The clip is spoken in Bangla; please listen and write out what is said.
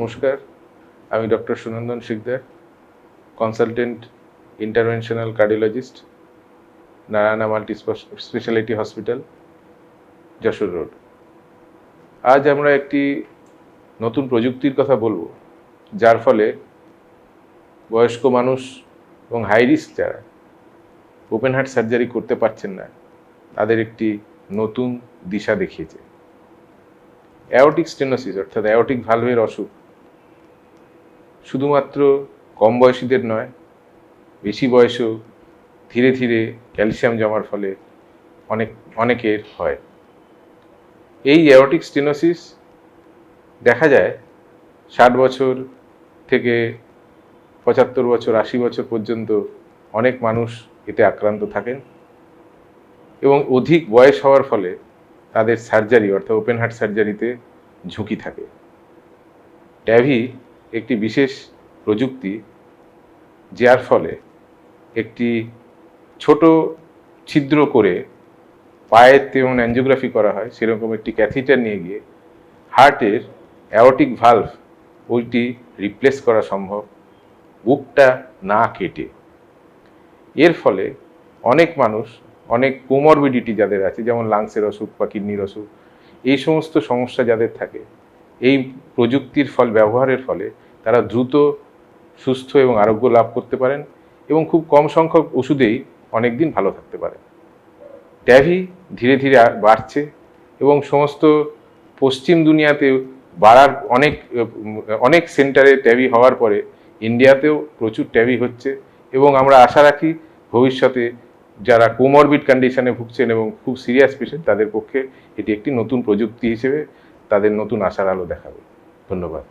নমস্কার, আমি doctor Sunandan Sikdar, consultant interventional cardiologist, Narayana multispeciality hospital, Jessore road. আজ আমরা একটি নতুন প্রযুক্তির কথা বলবো, যার ফলে বয়স্ক মানুষ এবং হাই রিস্ক যারা ওপেন হার্ট সার্জারি করতে পারছেন না, তাদের একটি নতুন দিশা দেখিয়েছে। অ্যাওর্টিক স্টেনোসিস অর্থাৎ অ্যাওর্টিক ভালভের অসুখ শুধুমাত্র কম বয়সীদের নয়, বেশি বয়সেও ধীরে ধীরে ক্যালসিয়াম জমার ফলে অনেকের হয়। এই অ্যাওর্টিক স্টেনোসিস দেখা যায় 60 বছর থেকে 75 বছর 80 বছর পর্যন্ত অনেক মানুষ এতে আক্রান্ত থাকেন এবং অধিক বয়স হওয়ার ফলে তাদের সার্জারি অর্থাৎ ওপেন হার্ট সার্জারিতে ঝুঁকি থাকে। ট্যাভি একটি বিশেষ প্রযুক্তি, যার ফলে একটি ছোট ছিদ্র করে পায়ের যেমন অ্যাঞ্জিওগ্রাফি করা হয়, সেরকম একটি ক্যাথিটার নিয়ে গিয়ে হার্টের অ্যাওর্টিক ভালভ ওইটি রিপ্লেস করা সম্ভব, বুকটা না কেটে। এর ফলে অনেক মানুষ অনেক কোমরবিডিটি যাদের আছে, যেমন লাংসের অসুখ বা কিডনির অসুখ, এই সমস্ত সমস্যা যাদের থাকে, এই প্রযুক্তির ব্যবহারের ফলে তারা দ্রুত সুস্থ এবং আরোগ্য লাভ করতে পারেন এবং খুব কম সংখ্যক ওষুধেই অনেক দিন ভালো থাকতে পারেন। ট্যাভি ধীরে ধীরে বাড়ছে এবং সমস্ত পশ্চিম দুনিয়াতে বাড়ার অনেক সেন্টারে ট্যাভি হওয়ার পরে ইন্ডিয়াতেও প্রচুর ট্যাভি হচ্ছে এবং আমরা আশা রাখি ভবিষ্যতে যারা কোমরবিড কন্ডিশনে ভুগছেন এবং খুব সিরিয়াস পেশেন্ট, তাদের পক্ষে এটি একটি নতুন প্রযুক্তি হিসেবে তাদের নতুন আশার আলো দেখাবে। ধন্যবাদ।